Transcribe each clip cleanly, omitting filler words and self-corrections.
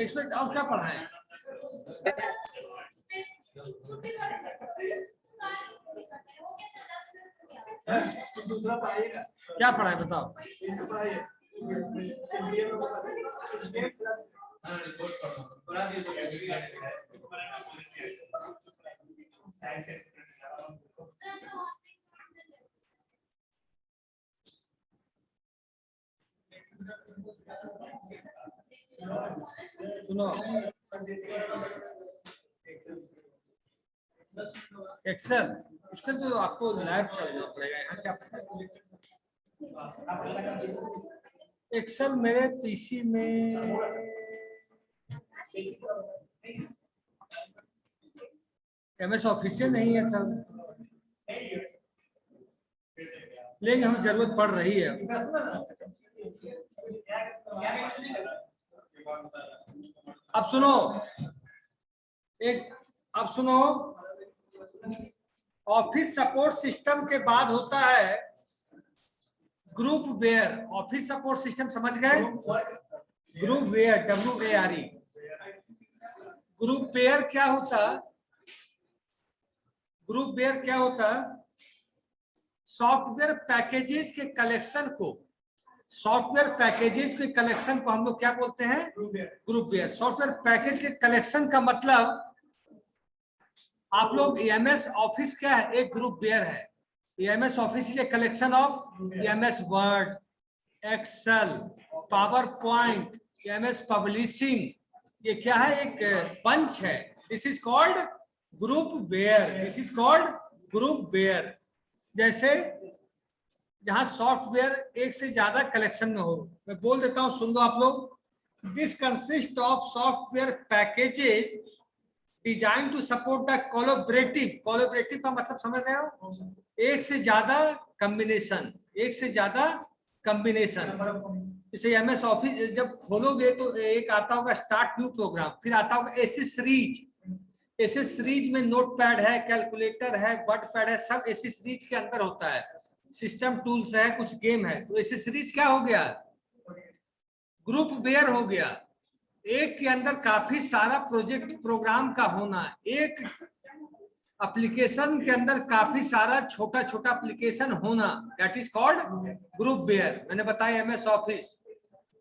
इसमें और क्या पढ़ाएं? दूसरा पढ़ाइएगा, क्या पढ़ाए बताओ? सुनो, एक्सेल उसके तो आपको लैब चलना पड़ेगा। यहाँ क्या एक्सेल मेरे पीसी में MS ऑफिस नहीं है तब, लेकिन हमें जरूरत पड़ रही है। अब सुनो अब सुनो, ऑफिस सपोर्ट सिस्टम के बाद होता है groupware. Office support system समझ गए? Groupware, WARE। Groupware क्या होता? ग्रुप वेयर क्या होता? सॉफ्टवेयर पैकेजेज के कलेक्शन को, सॉफ्टवेयर पैकेजेज के कलेक्शन को हम लोग क्या बोलते हैं? Groupware. सॉफ्टवेयर पैकेज के कलेक्शन का मतलब, आप लोग MS ऑफिस क्या है? एक ग्रुप वेयर है। MS office is a collection of MS Word, Excel, PowerPoint, MS publishing. ये क्या है? एक पंच है। This is called groupware. This is called groupware. जैसे जहां सॉफ्टवेयर एक से ज्यादा कलेक्शन में हो, मैं बोल देता हूं, सुन लो आप लोग। This consist of software packages design to support the collaborative. Collaborative का मतलब समझ रहे हो? एक से ज्यादा कॉम्बिनेशन, एक से ज्यादा कॉम्बिनेशन। जैसे MS ऑफिस जब खोलोगे तो एक आता होगा स्टार्ट न्यू प्रोग्राम, फिर आता होगा SS सीरीज। SS सीरीज में नोटपैड है, कैलकुलेटर है, वर्ड पैड है, सब SS सीरीज के अंदर होता है। सिस्टम टूल्स है, कुछ गेम है। तो SS सीरीज क्या हो गया? ग्रुप वेयर हो गया। एक के अंदर काफी सारा प्रोजेक्ट प्रोग्राम का होना, एक एप्लीकेशन के अंदर काफी सारा छोटा छोटा एप्लीकेशन होना, that is called groupware. मैंने बताया MS ऑफिस,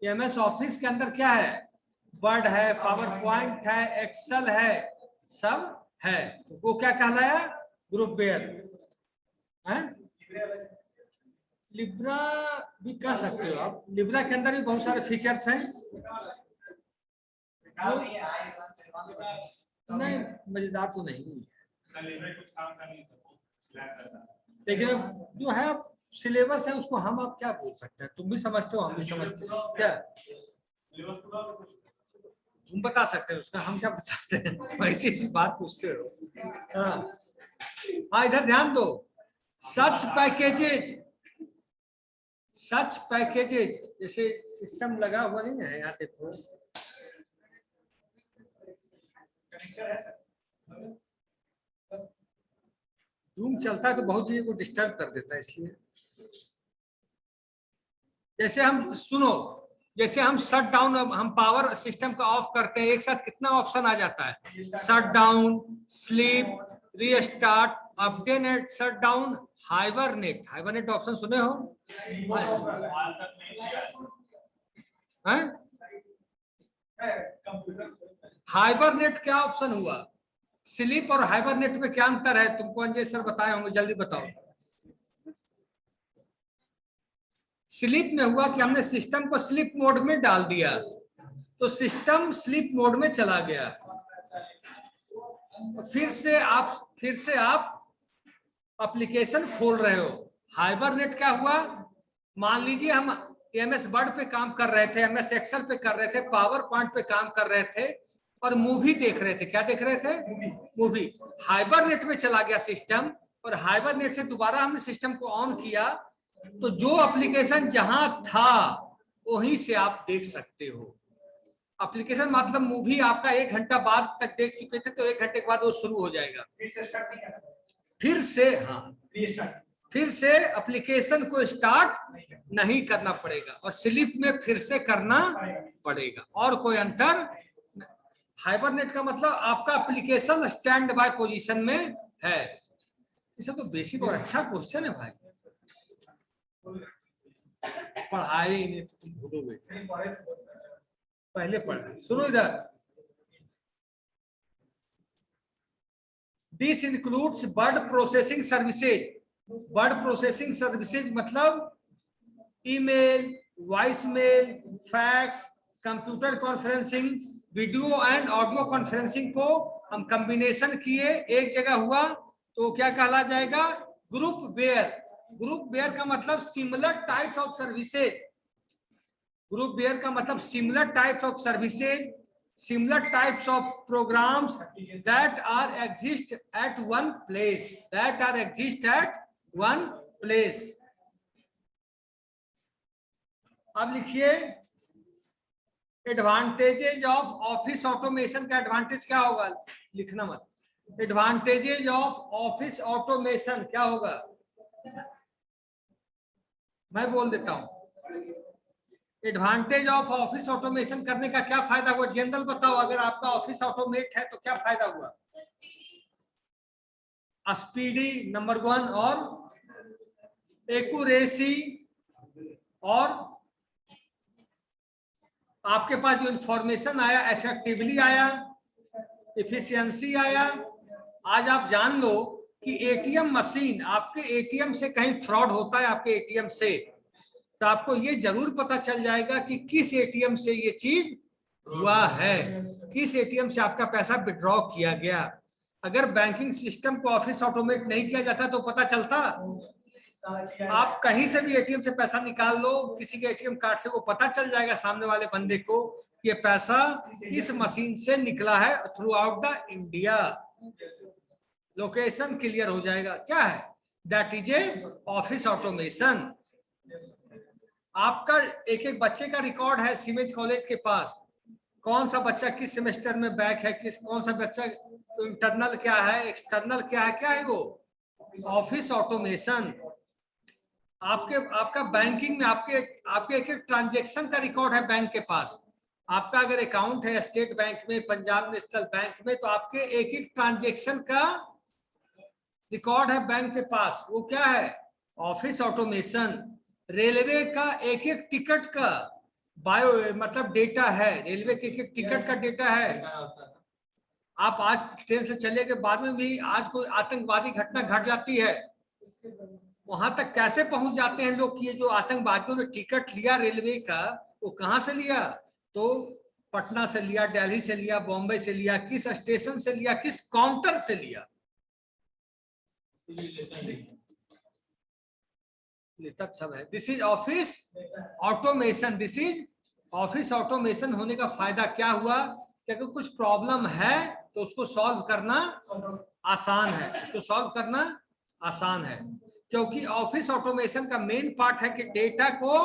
MS ऑफिस के अंदर क्या है? वर्ड है, पावर पॉइंट है, एक्सेल है, सब है। वो क्या कहलाया? ग्रुप वेयर है। लिब्रा भी कह सकते हो आप। लिब्रा के अंदर भी बहुत सारे फीचर्स हैं। नहीं, मजेदार तो नहीं है, लेकिन अब जो है सिलेबस है उसको हम आप क्या बोल सकते हैं? तुम भी समझते हो, हम भी समझते हो। क्या तुम बता सकते हो उसका, हम क्या बताते हैं? तो ऐसी बात पूछते हो। हाँ, इधर ध्यान दो। सच पैकेजेज, सच पैकेजेज, जैसे सिस्टम लगा हुआ नहीं है, यहाँ देखो जूम चलता है तो बहुत चीजों को डिस्टर्ब कर देता है, इसलिए। जैसे हम सुनो, जैसे हम शट डाउन, हम पावर सिस्टम का ऑफ करते हैं, एक साथ कितना ऑप्शन आ जाता है? Shut down, sleep, restart, update, shut down, hibernate. Hibernate option सुने हो? हाइबरनेट क्या ऑप्शन हुआ? स्लीप और हाइबरनेट में क्या अंतर है? तुमको अंजय सर बताए होंगे, जल्दी बताओ। स्लीप में हुआ कि हमने सिस्टम को स्लीप मोड में डाल दिया, तो सिस्टम स्लीप मोड में चला गया। फिर से आप एप्लीकेशन खोल रहे हो। हाइबरनेट क्या हुआ? मान लीजिए हम MS वर्ड पे काम कर रहे थे, MS एक्सेल पे कर रहे थे, पावर पॉइंट पे काम कर रहे थे और मूवी देख रहे थे। क्या देख रहे थे? मूवी। हाइबरनेट में चला गया सिस्टम, और हाइबरनेट से दोबारा हमने सिस्टम को ऑन किया, तो जो एप्लीकेशन जहां था वहीं से आप देख सकते हो। एप्लीकेशन मतलब मूवी आपका 1 घंटा बाद तक देख चुके थे, तो 1 घंटे के बाद वो शुरू हो जाएगा। फिर से हाँ, फिर से एप्लीकेशन को स्टार्ट नहीं करना पड़ेगा और स्लिप में फिर से करना पड़ेगा, और कोई अंतर। हाइबरनेट का मतलब आपका एप्लीकेशन स्टैंड बाय पोजीशन में है। इसे तो बेसिक और अच्छा क्वेश्चन है भाई, पढ़ाए ही नहीं तो तुम भूलोगे, पहले पढ़ा। सुनो इधर, this includes word processing services. Word processing services मतलब email, voice mail, fax, computer conferencing, video and audio conferencing को हम कॉम्बिनेशन किए, एक जगह हुआ तो क्या कहला जाएगा? Group where. ग्रुप वेयर का मतलब similar types of services. Groupware का मतलब similar types of services, similar types of programs that are exist at one place, that are exist at one place। अब लिखिए एडवांटेजेज ऑफ ऑफिस ऑटोमेशन का advantage क्या होगा? लिखना मत। Advantages of office automation क्या होगा? मैं बोल देता हूं। एडवांटेज ऑफ ऑफिस ऑटोमेशन करने का क्या फायदा हुआ? जनरल बताओ, अगर आपका ऑफिस ऑटोमेट है तो क्या फायदा हुआ? स्पीडी नंबर 1, और एक्यूरेसी, और आपके पास जो इंफॉर्मेशन आया इफेक्टिवली आया, एफिशिएंसी आया। आज आप जान लो कि एटीएम मशीन, आपके एटीएम से कहीं फ्रॉड होता है आपके एटीएम से, तो आपको ये जरूर पता चल जाएगा कि किस एटीएम से ये चीज हुआ है, किस एटीएम से आपका पैसा विड्रॉ किया गया। अगर बैंकिंग सिस्टम को ऑफिस ऑटोमेट नहीं किया जाता तो पता चलता? आप कहीं से भी एटीएम से पैसा निकाल लो, किसी के एटीएम कार्ड से, वो पता चल जाएगा सामने वाले बंदे को कि ये पैसा इस मशीन से निकला है through out the India. Location clear हो जाएगा। क्या है? That is a office automation. आपका एक एक बच्चे का रिकॉर्ड है सीमेज कॉलेज के पास, कौन सा बच्चा किस सेमेस्टर में बैक है, कौन सा बच्चा इंटरनल क्या है, एक्सटर्नल क्या है वो ऑफिस ऑटोमेशन। आपका बैंकिंग में आपके एक एक ट्रांजेक्शन का रिकॉर्ड है बैंक के पास। आपका अगर अकाउंट है स्टेट बैंक में, पंजाब नेशनल बैंक में, तो आपके एक एक ट्रांजेक्शन का रिकॉर्ड है बैंक के पास। वो क्या है? Office automation. रेलवे का एक एक टिकट का बायो मतलब डेटा है, रेलवे के एक एक टिकट का डेटा है। आप आज ट्रेन से चले के बाद में भी आज कोई आतंकवादी घटना घट जाती है, वहां तक कैसे पहुंच जाते हैं लोग? ये जो आतंकवादियों ने टिकट लिया रेलवे का, वो कहां से लिया? तो पटना से लिया, दिल्ली से लिया, बॉम्बे से लिया, किस स्टेशन से लिया, किस काउंटर से लिया? तक सब है। This is office automation. This is office automation होने का फायदा क्या हुआ? क्योंकि कुछ प्रॉब्लम है तो उसको सॉल्व करना आसान है, उसको सॉल्व करना आसान है, क्योंकि ऑफिस ऑटोमेशन का मेन पार्ट है कि डेटा को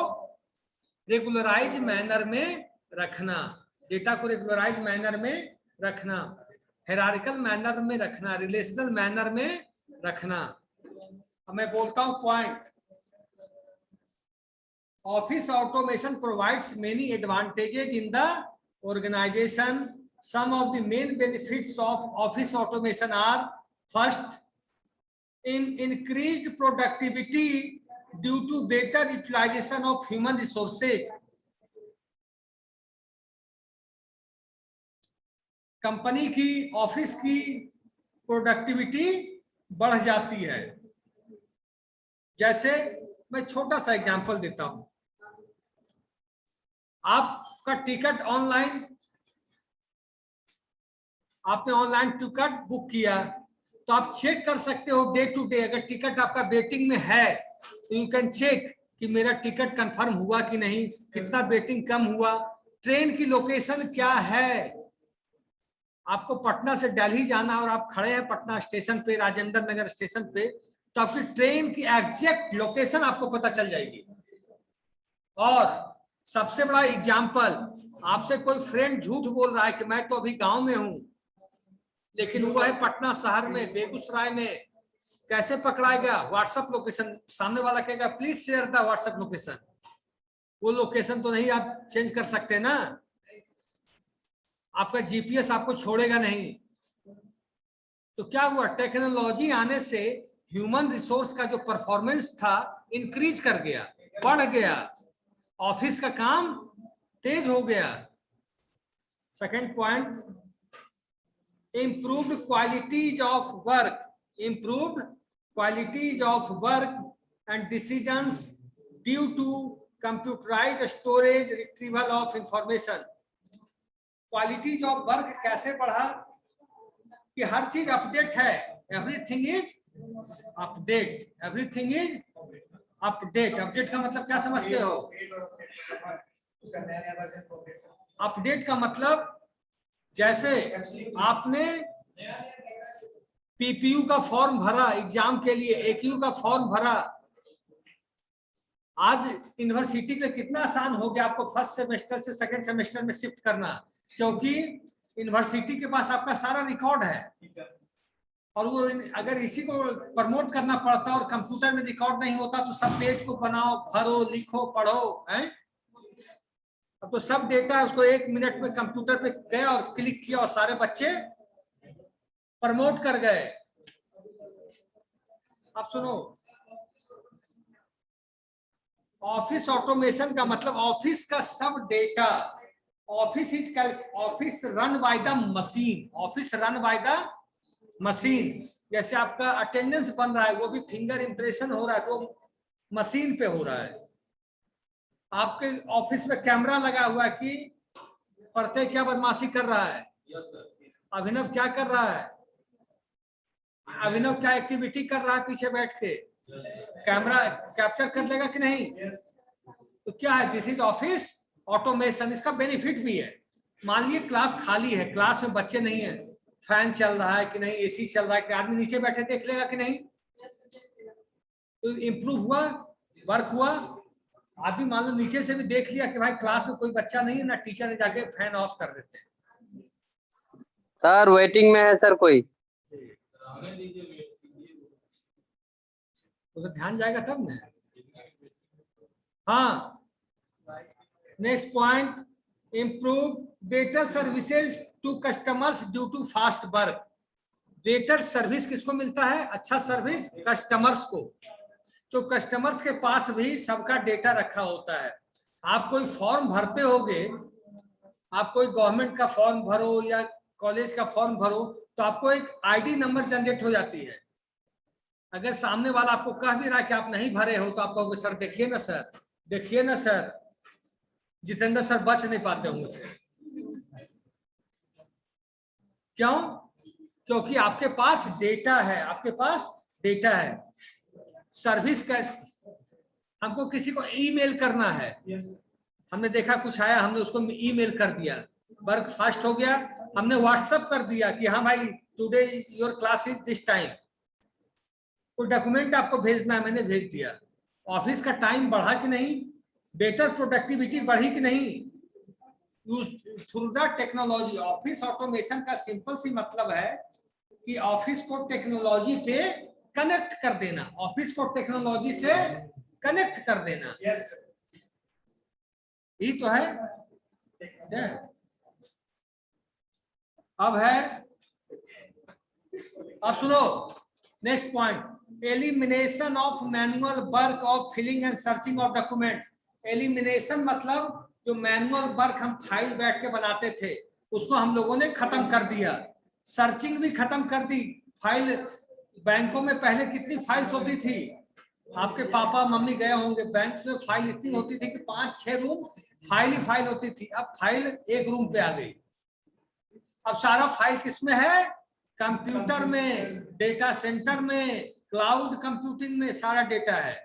रेगुलराइज मैनर में रखना, डेटा को रेगुलराइज मैनर में रखना, हायरार्किकल मैनर में रखना, रिलेशनल मैनर में रखना। अब मैं बोलता हूं point. Office automation provides many advantages in the organization. Some of the main benefits of office automation are: first, in increased productivity due to better utilization of human resources. Company की office की productivity बढ़ जाती है। जैसे मैं छोटा सा example देता हूं, आपका टिकट ऑनलाइन, आपने ऑनलाइन टिकट बुक किया तो आप चेक कर सकते हो डे टू डे। अगर टिकट आपका वेटिंग में है तो यू कैन चेक कि मेरा टिकट कंफर्म हुआ कि नहीं, कितना वेटिंग कम हुआ, ट्रेन की लोकेशन क्या है। आपको पटना से दिल्ली जाना और आप खड़े हैं पटना स्टेशन पे, राजेंद्र नगर स्टेशन पे, तो आपकी ट्रेन की एग्जैक्ट लोकेशन आपको पता चल जाएगी। और सबसे बड़ा एग्जांपल, आपसे कोई फ्रेंड झूठ बोल रहा है कि मैं तो अभी गांव में हूं, लेकिन वो है पटना शहर में, बेगूसराय में, कैसे पकड़ाएगा? व्हाट्सएप लोकेशन, सामने वाला कहेगा please share the WhatsApp location, वो लोकेशन तो नहीं आप चेंज कर सकते ना, आपका जीपीएस आपको छोड़ेगा नहीं। तो क्या हुआ, टेक्नोलॉजी आने से ह्यूमन रिसोर्स का जो परफॉर्मेंस था इंक्रीज कर गया, बढ़ गया, ऑफिस का काम तेज हो गया। Second point, improved qualities of work, improved qualities of work and decisions due to computerized storage retrieval of information। Qualities of work कैसे बढ़ा कि हर चीज अपडेट है, everything is update, everything is update. Update का मतलब क्या समझते हो? अपडेट का मतलब जैसे आपने पीपीयू का फॉर्म भरा एग्जाम के लिए, एक्यू का फॉर्म भरा, आज यूनिवर्सिटी पे कितना आसान हो गया आपको फर्स्ट सेमेस्टर से सेकंड सेमेस्टर में शिफ्ट करना, क्योंकि यूनिवर्सिटी के पास आपका सारा रिकॉर्ड है। और वो अगर इसी को प्रमोट करना पड़ता और कंप्यूटर में रिकॉर्ड नहीं होता तो सब पेज को बनाओ, भरो, लिखो, पढ़ो, हैं? अब तो सब डेटा उसको 1 मिनट में कंप्यूटर पे गए और क्लिक किया और सारे बच्चे प्रमोट कर गए। अब सुनो, ऑफिस ऑटोमेशन का मतलब ऑफिस का सब data, office run by the machine, office run by the machine. जैसे आपका अटेंडेंस बन रहा है वो भी फिंगर इंप्रेशन हो रहा है तो मशीन पे हो रहा है। आपके ऑफिस में कैमरा लगा हुआ है कि प्रत्यय क्या बदमाशी कर रहा है, अभिनव क्या कर रहा है, अभिनव क्या एक्टिविटी कर रहा है पीछे बैठ के, कैमरा कैप्चर कर लेगा कि नहीं? तो क्या है, दिस इज ऑफिस ऑटोमेशन। इसका बेनिफिट भी है। मान लीजिए क्लास खाली है, क्लास में बच्चे नहीं है, फैन चल रहा है कि नहीं, एसी चल रहा है कि, आदमी नीचे बैठे देख लेगा कि नहीं? तो इम्प्रूव हुआ, वर्क हुआ। आदमी मान लो नीचे से भी देख लिया कि भाई क्लास में कोई बच्चा नहीं है ना, टीचर ने जाके फैन ऑफ कर देते हैं। सर वेटिंग में है सर कोई। तो ध्यान जाएगा तब ना। हाँ, next point, improve better services to customers due to fast work. Better service किसको मिलता है? अच्छा सर्विस कस्टमर्स को। तो कस्टमर्स के पास भी सबका डेटा रखा होता है। आप कोई फॉर्म भरते होगे, आप कोई गवर्नमेंट का फॉर्म भरो या कॉलेज का फॉर्म भरो तो आपको एक आईडी नंबर जनरेट हो जाती है। अगर सामने वाला आपको कह भी रहा है कि आप नहीं भरे हो तो आप कहोगे सर देखिए ना सर, देखिए ना सर। जितेंद्र सर बच नहीं पाते होंगे। क्यों? क्योंकि आपके पास डेटा है, आपके पास डेटा है। सर्विस का, हमको किसी को ईमेल करना है, हमने देखा कुछ आया, हमने उसको ईमेल कर दिया, वर्क फास्ट हो गया। हमने व्हाट्सएप कर दिया कि हाँ भाई today your class is this time. कोई डॉक्यूमेंट आपको भेजना है, मैंने भेज दिया। ऑफिस का टाइम बढ़ा कि नहीं? बेटर प्रोडक्टिविटी बढ़ी कि नहीं? Through the technology. Office automation का सिंपल सी मतलब है कि ऑफिस को टेक्नोलॉजी पे कनेक्ट कर देना, ऑफिस को टेक्नोलॉजी से कनेक्ट कर देना। यही तो है। अब है, अब सुनो next point, elimination of manual work of filling and searching of documents. Elimination मतलब जो मैनुअल वर्क हम फाइल बैठ के बनाते थे उसको हम लोगों ने खत्म कर दिया। सर्चिंग भी खत्म कर दी। फाइल, बैंकों में पहले कितनी फाइल्स होती थी? आपके पापा मम्मी गए होंगे, बैंक्स में फाइल इतनी होती थी कि 5-6 रूम फाइल ही फाइल होती थी। अब फाइल एक रूम पे आ गई। अब सारा फाइल किसमें है? कंप्यूटर में, डेटा सेंटर में, क्लाउड कंप्यूटिंग में सारा डेटा है।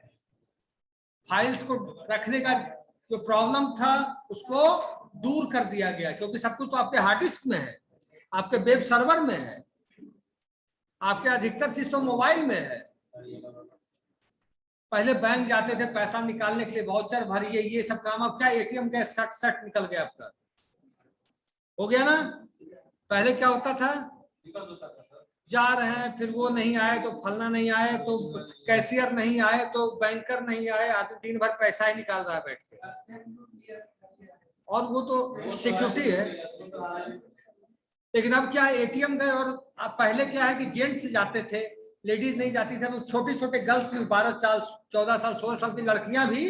फाइल्स को रखने का जो प्रॉब्लम था उसको दूर कर दिया गया, क्योंकि सब कुछ तो आपके हार्ड डिस्क में है, आपके वेब सर्वर में है, आपके अधिकतर चीज तो मोबाइल में है। पहले बैंक जाते थे पैसा निकालने के लिए, वाउचर भरिए, ये सब काम। अब क्या एटीएम का सट निकल गया आपका, हो गया ना। पहले क्या होता था? जा रहे हैं, फिर वो नहीं आए तो फलना नहीं आए, तो कैशियर नहीं आए, तो बैंकर नहीं आए, आदमी दिन भर पैसा ही निकाल रहा है बैठ के, और वो तो सिक्योरिटी है। लेकिन अब क्या है, एटीएम गए, और अब पहले क्या है कि जेंट्स जाते थे, लेडीज नहीं जाती थी, तो छोटे छोटे गर्ल्स भी 12 साल 14 साल 16 साल की लड़कियां भी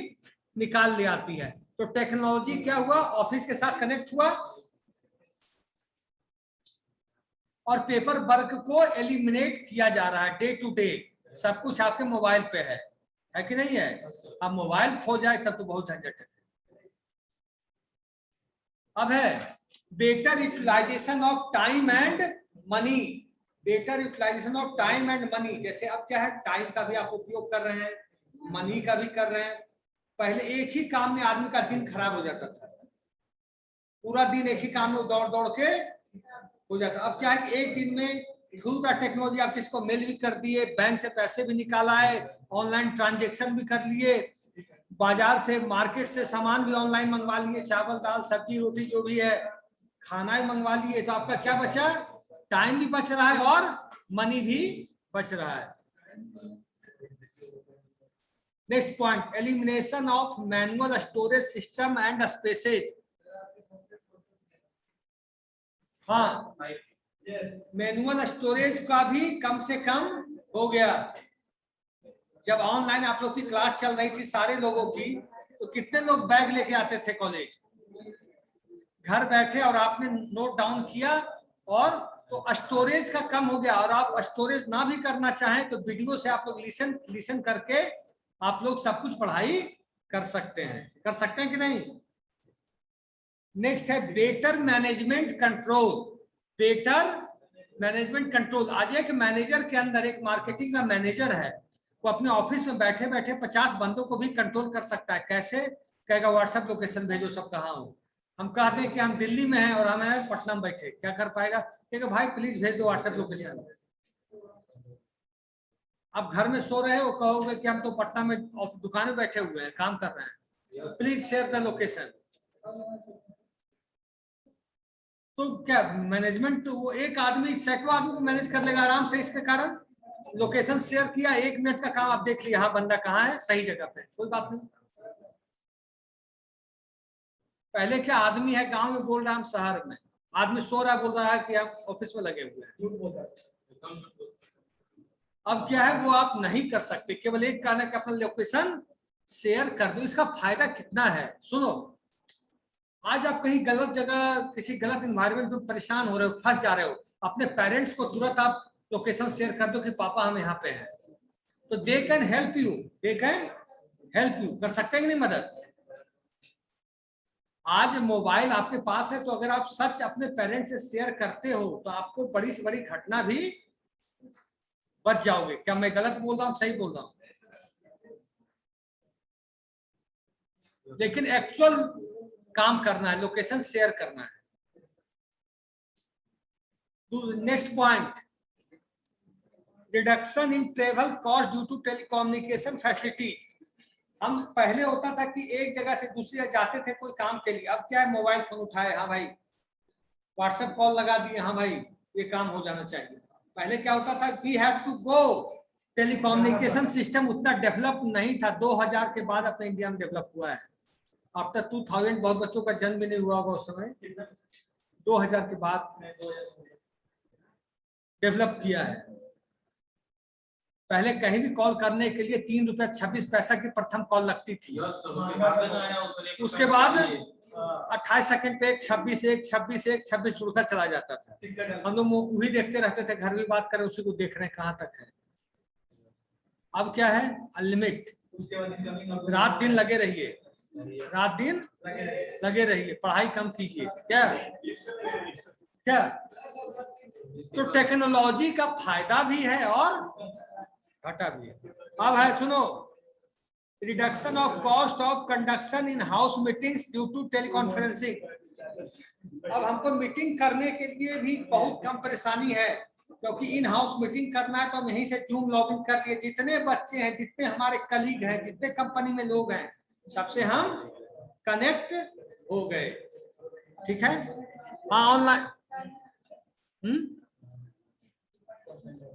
निकाल ले आती है। तो टेक्नोलॉजी क्या हुआ, ऑफिस के साथ कनेक्ट हुआ और पेपर वर्क को एलिमिनेट किया जा रहा है। डे टू डे सब कुछ आपके मोबाइल पे है कि नहीं है? अब मोबाइल खो जाए तब तो बहुत झंझट है। अब है better utilisation of time and money. Better utilisation of time and money, जैसे अब क्या है, टाइम का भी आप उपयोग कर रहे हैं, मनी का भी कर रहे हैं। पहले एक ही काम में आदमी का दिन खराब हो जाता था, पूरा दिन एक ही काम में दौड़ दौड़ के हो जाता। अब क्या है कि एक दिन में थ्रू द टेक्नोलॉजी आप किसको मेल भी कर दिए, बैंक से पैसे भी निकाला है, ऑनलाइन ट्रांजेक्शन भी कर लिए, बाजार से मार्केट से सामान भी ऑनलाइन मंगवा लिए, चावल दाल सब्जी रोटी जो भी है खाना ही मंगवा लिए। तो आपका क्या बचा, टाइम भी बच रहा है और मनी भी बच रहा है। Next point, elimination of manual storage system and spaces. हाँ, मैनुअल स्टोरेज का भी कम से कम हो गया। जब ऑनलाइन आप लोग की क्लास चल रही थी सारे लोगों की, तो कितने लोग बैग लेके आते थे कॉलेज, घर बैठे, और आपने नोट डाउन किया, और तो स्टोरेज का कम हो गया। और आप स्टोरेज ना भी करना चाहें तो वीडियो से आप लोग लिसन करके आप लोग सब कुछ पढ़ाई कर सकते हैं कि नहीं? नेक्स्ट है better management control. Better management control, आज एक मैनेजर के अंदर, एक मार्केटिंग का मैनेजर है, वो अपने ऑफिस में बैठे बैठे 50 बंदों को भी कंट्रोल कर सकता है। कैसे? कहेगा व्हाट्सएप लोकेशन भेजो, सब कहाँ हो। हम कहते हैं कि हम दिल्ली में हैं और हम हैं पटना में बैठे, क्या कर पाएगा? कहेगा भाई प्लीज भेज दो व्हाट्सएप लोकेशन। आप घर में सो रहे हो, कहोगे कि हम तो पटना में दुकान में बैठे हुए हैं, काम कर रहे हैं, प्लीज शेयर द लोकेशन। तो क्या मैनेजमेंट, वो एक आदमी सैकड़ों आदमी को मैनेज कर लेगा आराम से, इसके कारण लोकेशन शेयर किया, 1 मिनट का काम आप देख लिया, हाँ बंदा कहाँ है, सही जगह पे, कोई बात नहीं। पहले क्या आदमी है गांव में बोल रहा है हम शहर में, आदमी सो रहा है बोल रहा है कि हम ऑफिस में लगे हुए हैं। अब क्या है, वो आप नहीं कर सकते, केवल एक कारण है कि अपना लोकेशन शेयर कर दो। इसका फायदा कितना है सुनो, आज आप कहीं गलत जगह किसी गलत एनवायरनमेंट में परेशान हो रहे हो, फंस जा रहे हो, अपने पेरेंट्स को तुरंत आप लोकेशन शेयर कर दो कि पापा हम यहाँ पे हैं, तो दे कैन हेल्प यू, कर सकते हैं कि नहीं मदद? आज मोबाइल आपके पास है, तो अगर आप सच अपने पेरेंट्स से शेयर करते हो तो आपको बड़ी से बड़ी घटना भी बच जाओगे। क्या मैं गलत बोल रहा हूँ, सही बोल रहा हूँ? लेकिन एक्चुअल काम करना है, लोकेशन शेयर करना है। Next point, reduction in travel cost due to telecommunication facility. हम पहले होता था कि एक जगह से दूसरी जगह जाते थे कोई काम के लिए, अब क्या है, मोबाइल फोन उठाए, हाँ भाई व्हाट्सएप कॉल लगा दिए, हाँ भाई ये काम हो जाना चाहिए। पहले क्या होता था, we have to go, telecommunication system उतना डेवलप नहीं था, 2000 के बाद अपने इंडिया में डेवलप हुआ है। आफ्टर 2000 बहुत बच्चों का जन्म भी नहीं हुआ होगा उस समय, 2000 के बाद डेवलप किया है। पहले कहीं भी कॉल करने के लिए 3 रुपया 26 पैसा की प्रथम कॉल लगती थी, उसके बाद 28 सेकंड पे 26 उड़ता चला जाता था। हम लोग वही देखते रहते थे, घर भी बात करें उसी को देख रहे हैं कहाँ तक है। अब क्या है, अनलिमिट, रात दिन लगे रहिए, रात दिन लगे रहिए, पढ़ाई कम कीजिए। क्या तो टेक्नोलॉजी का फायदा भी है और घाटा भी है। अब है सुनो, reduction of cost of conduction in house meetings due to teleconferencing. अब हमको मीटिंग करने के लिए भी बहुत कम परेशानी है, क्योंकि इन हाउस मीटिंग करना है तो हम यहीं से जूम लॉग इन कर लिए, जितने बच्चे हैं, जितने हमारे कलीग हैं, जितने कंपनी में लोग हैं, सबसे हम कनेक्ट हो गए। ठीक है, हाँ ऑनलाइन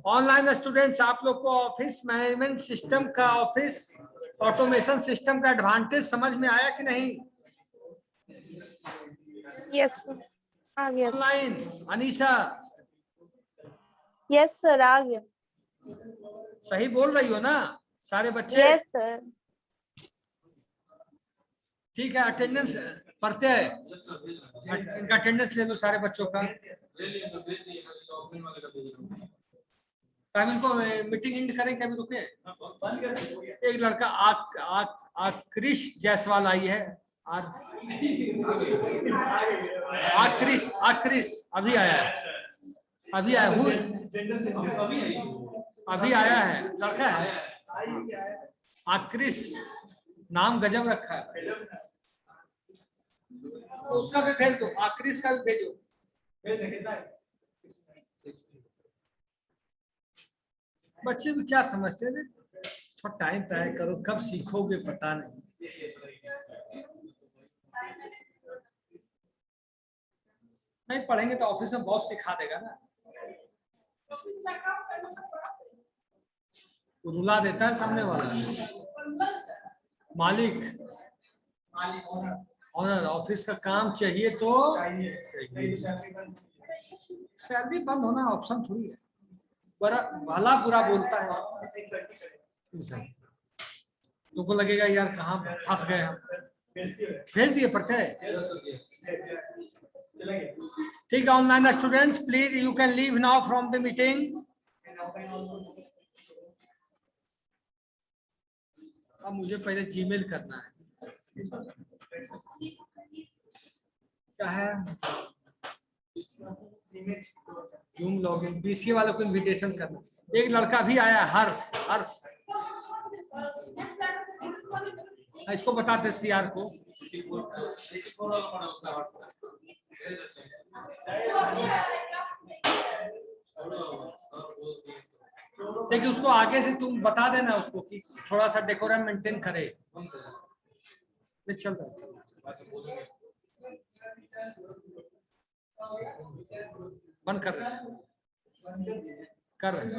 ऑनलाइन स्टूडेंट्स, आप लोग को ऑफिस मैनेजमेंट सिस्टम का, ऑफिस ऑटोमेशन सिस्टम का एडवांटेज समझ में आया कि नहीं? यस सर, आ गया। ऑनलाइन अनीशा यस सर, आ गया। सही बोल रही हो ना सारे बच्चे? Yes sir. ठीक है, अटेंडेंस पढ़ते हैं, इनका अटेंडेंस ले लो सारे बच्चों का। टाइम इनको मीटिंग एंड करें, कभी रुके? एक लड़का आक्रिश जायसवाल आई है आज। आक्रिश अभी आया है, अभी आया है, लड़का है आक्रिश, नाम गजब रखा है। तो उसका भी भेज दो, आक्रिश का भी भेजो। बच्चे भी क्या समझते हैं, थोड़ा टाइम तय करो, कब सीखोगे पता नहीं। नहीं पढ़ेंगे तो ऑफिस में बॉस सिखा देगा ना, रुला देता है सामने वाला मालिक। ऑनर ऑफिस का काम चाहिए तो चाहिए। सैलरी बंद होना ऑप्शन थोड़ी है, भला बुरा बोलता है इंसान, तुमको लगेगा यार कहाँ फंस गए हम। भेज दिए पढ़ते। ठीक है online students, please you can leave now from the meeting. अब मुझे पहले जीमेल करना है, क्या है जूम लॉगिन, बीसीए वालों को इनविटेशन करना। एक लड़का भी आया हर्ष, इसको बताते सीआर को। देखिए उसको आगे से तुम बता देना उसको कि थोड़ा सा डेकोरम मेंटेन करे। चल रहा है, बंद कर रहे हैं।